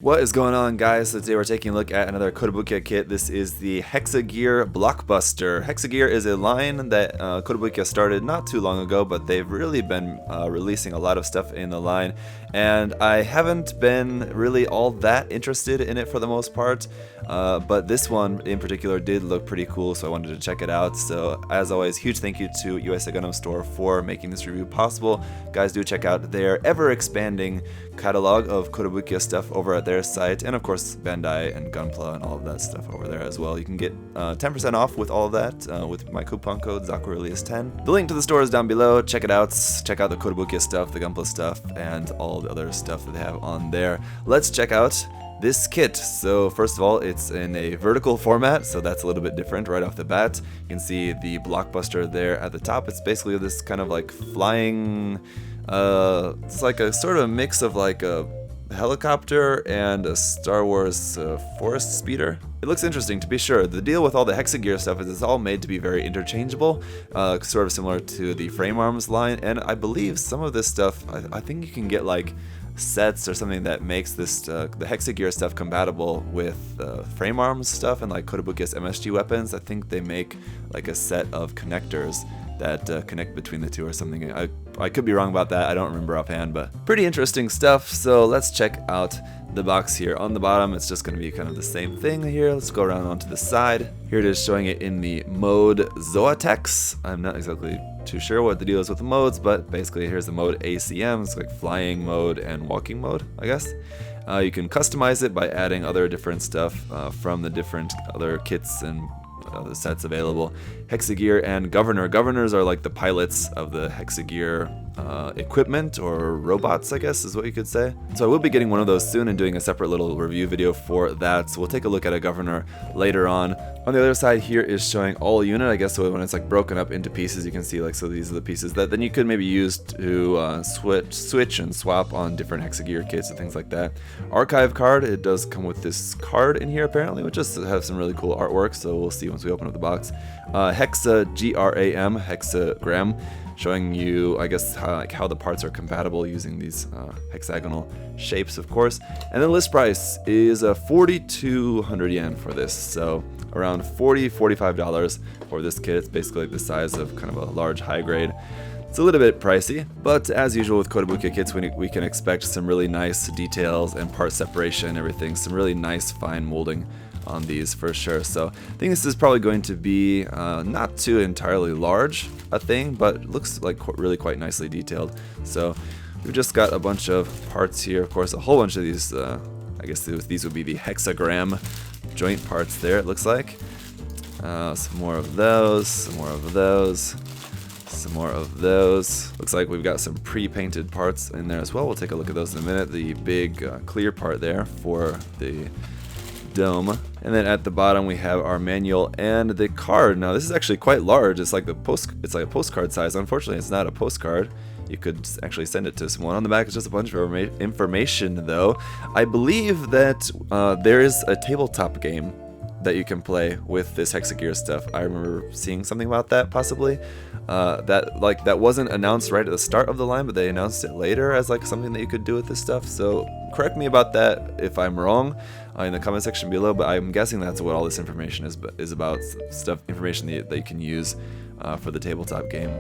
What is going on, guys? So today we're taking a look at another Kotobukiya kit. This is the Hexagear Blockbuster. Hexagear is a line that Kotobukiya started not too long ago, but they've really been releasing a lot of stuff in the line, and I haven't been really all that interested in it for the most part, but this one in particular did look pretty cool, so I wanted to check it out. So as always, huge thank you to USA Gundam Store for making this review possible. Guys, do check out their ever-expanding catalog of Kotobukiya stuff over at their site, and of course Bandai and Gunpla and all of that stuff over there as well. You can get 10% off with all of that with my coupon code ZakuAurelius10. The link to the store is down below. Check it out. Check out the Kotobukiya stuff, the Gunpla stuff, and all the other stuff that they have on there. Let's check out this kit. So first of all, it's in a vertical format, so that's a little bit different right off the bat. You can see the Blockbuster there at the top. It's basically this kind of like flying, it's like a sort of mix of like a helicopter and a Star Wars forest speeder. It looks interesting, to be sure. The deal with all the Hexagear stuff is it's all made to be very interchangeable, sort of similar to the frame arms line, and I believe some of this stuff, I think you can get like sets or something that makes this the Hexagear stuff compatible with frame arms stuff and like Kotobukiya's MSG weapons. I think they make like a set of connectors that connect between the two or something. I could be wrong about that, I don't remember offhand, but pretty interesting stuff. So let's check out the box here. On the bottom, it's just going to be kind of the same thing here. Let's go around onto the side. Here it is, showing it in the mode Zoatex. I'm not exactly too sure what the deal is with the modes, but basically here's the mode ACM. It's like flying mode and walking mode, I guess. You can customize it by adding other different stuff from the different other kits and the sets available. Hexagear and Governor. Governors are like the pilots of the Hexagear equipment, or robots, I guess is what you could say. So I will be getting one of those soon and doing a separate little review video for that. So we'll take a look at a Governor later on. On the other side here is showing all unit, I guess. So when it's like broken up into pieces, you can see like, so these are the pieces that then you could maybe use to switch and swap on different Hexagear kits and things like that. Archive card, it does come with this card in here apparently, which just has some really cool artwork, so we'll see once we open up the box. Hexagram, showing you, I guess, how the parts are compatible using these hexagonal shapes, of course. And the list price is 4,200 yen for this, so around $45 for this kit. It's basically like the size of kind of a large high grade. It's a little bit pricey, but as usual with Kotobukiya kits, we can expect some really nice details and part separation and everything, some really nice fine molding on these for sure. So I think this is probably going to be not too entirely large a thing, but looks like really quite nicely detailed. So we've just got a bunch of parts here, of course, a whole bunch of these, I guess these would be the hexagram joint parts there, it looks like. Some more of those, some more of those, some more of those. Looks like we've got some pre-painted parts in there as well. We'll take a look at those in a minute. The big clear part there for the dome, and then at the bottom we have our manual and the card. Now this is actually quite large. It's like a postcard size. Unfortunately, it's not a postcard. You could actually send it to someone. On the back is just a bunch of information, though. I believe that there is a tabletop game that you can play with this Hexagear stuff. I remember seeing something about that, possibly. That wasn't announced right at the start of the line, but they announced it later as like something that you could do with this stuff. So correct me about that if I'm wrong in the comment section below, but I'm guessing that's what all this information is about, information that you can use for the tabletop game,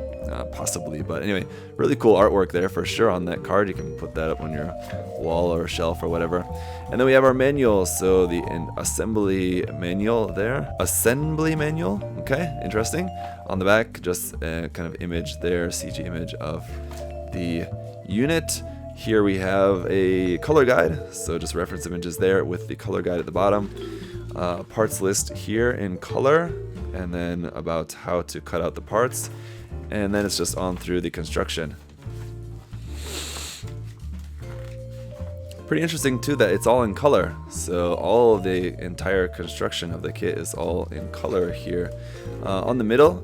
possibly. But anyway, really cool artwork there for sure on that card. You can put that up on your wall or shelf or whatever. And then we have our manual, so the assembly manual there. Assembly manual, okay, interesting. On the back, just a kind of image there, CG image of the unit. Here we have a color guide, so just reference images there with the color guide at the bottom. Parts list here in color, and then about how to cut out the parts, and then it's just on through the construction. Pretty interesting too that it's all in color, so all of the entire construction of the kit is all in color here. In the middle,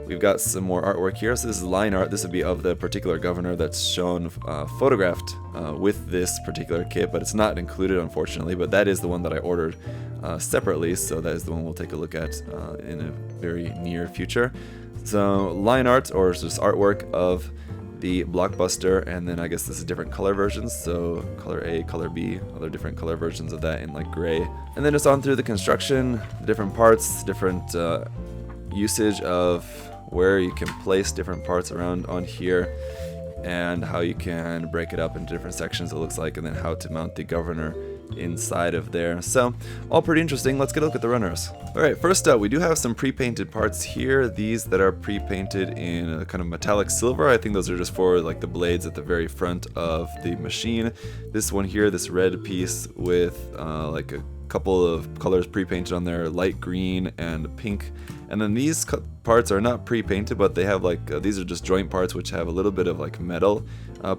we've got some more artwork here. So this is line art. This would be of the particular Governor that's shown photographed with this particular kit, but it's not included, unfortunately. But that is the one that I ordered separately, so that is the one we'll take a look at in a very near future. So line art, or just artwork of the Blockbuster, and then I guess this is different color versions, so color A, color B, other different color versions of that in like gray. And then just on through the construction, the different parts, different usage of where you can place different parts around on here, and how you can break it up into different sections, it looks like, and then how to mount the governor inside of there. So all pretty interesting. Let's get a look at the runners. Alright, first up we do have some pre-painted parts here, these that are pre-painted in a kind of metallic silver. I think those are just for like the blades at the very front of the machine. This one here, this red piece with like a couple of colors pre-painted on there, light green and pink. And then these parts are not pre-painted, but they have like these are just joint parts which have a little bit of like metal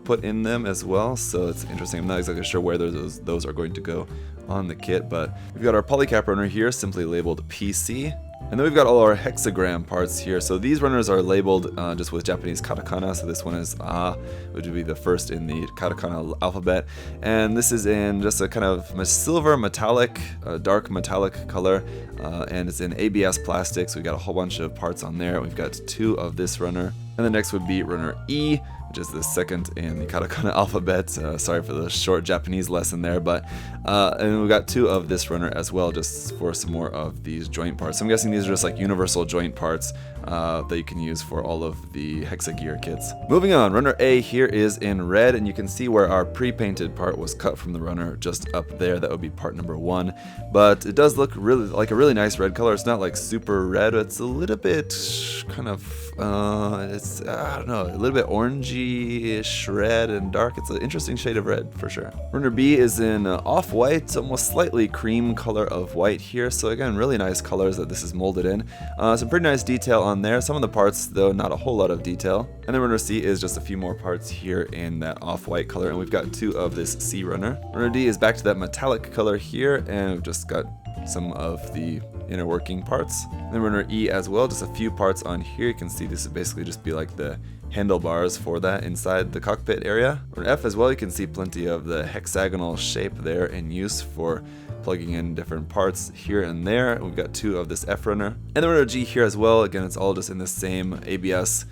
put in them as well, so it's interesting. I'm not exactly sure where those are going to go on the kit, but we've got our polycap runner here, simply labeled PC. And then we've got all our hexagram parts here. So these runners are labeled just with Japanese katakana. So this one is A, which would be the first in the katakana alphabet. And this is in just a kind of silver metallic, dark metallic color. And it's in ABS plastic. So we've got a whole bunch of parts on there. We've got 2 of this runner. And the next would be runner E, which is the second in the katakana alphabet. Sorry for the short Japanese lesson there, but and we've got 2 of this runner as well, just for some more of these joint parts. So I'm guessing these are just like universal joint parts that you can use for all of the Hexagear kits. Moving on, runner A here is in red, and you can see where our pre-painted part was cut from the runner just up there. That would be part number 1, but it does look really like a really nice red color. It's not like super red, it's a little bit kind of it's I don't know, a little bit orangey-ish red and dark. It's an interesting shade of red for sure. Runner B is in off-white, almost slightly cream color of white here. So again, really nice colors that this is molded in. Some pretty nice detail on there. Some of the parts though, not a whole lot of detail. And then runner C is just a few more parts here in that off-white color, and we've got 2 of this C runner. Runner D is back to that metallic color here, and we've just got some of the inner working parts. And then runner E as well, just a few parts on here. You can see this would basically just be like the handlebars for that inside the cockpit area. Runner F as well, you can see plenty of the hexagonal shape there in use for plugging in different parts here and there. We've got 2 of this F runner. And then runner G here as well. Again, it's all just in the same ABS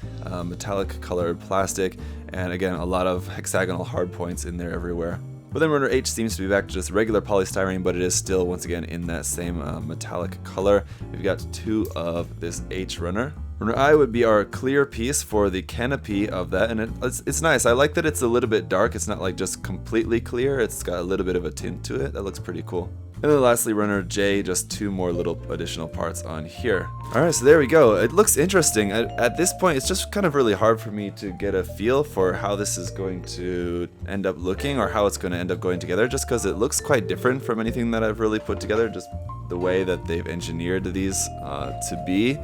metallic colored plastic. And again, a lot of hexagonal hard points in there everywhere. But then runner H seems to be back to just regular polystyrene, but it is still, once again, in that same metallic color. We've got 2 of this H runner. Runner I would be our clear piece for the canopy of that, and it's nice. I like that it's a little bit dark. It's not like just completely clear. It's got a little bit of a tint to it. That looks pretty cool. And then lastly, runner J, just 2 more little additional parts on here. Alright, so there we go. It looks interesting. At this point, it's just kind of really hard for me to get a feel for how this is going to end up looking, or how it's going to end up going together, just because it looks quite different from anything that I've really put together, just the way that they've engineered these to be.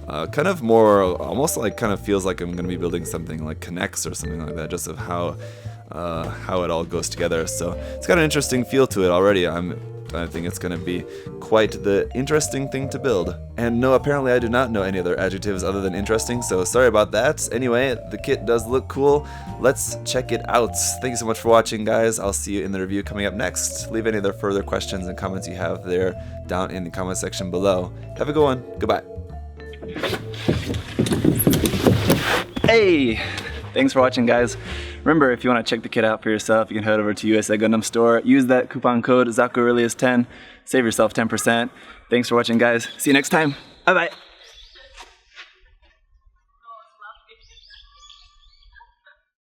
Kind of more, almost like kind of feels like I'm going to be building something like Connects or something like that, just of how it all goes together. So it's got an interesting feel to it already. I think it's going to be quite the interesting thing to build. And no, apparently I do not know any other adjectives other than interesting, so sorry about that. Anyway, the kit does look cool. Let's check it out. Thank you so much for watching, guys. I'll see you in the review coming up next. Leave any other further questions and comments you have there down in the comment section below. Have a good one. Goodbye. Hey! Thanks for watching, guys. Remember, if you want to check the kit out for yourself, you can head over to USA Gundam Store. Use that coupon code ZakuAurelius10. Save yourself 10%. Thanks for watching, guys. See you next time. Bye-bye.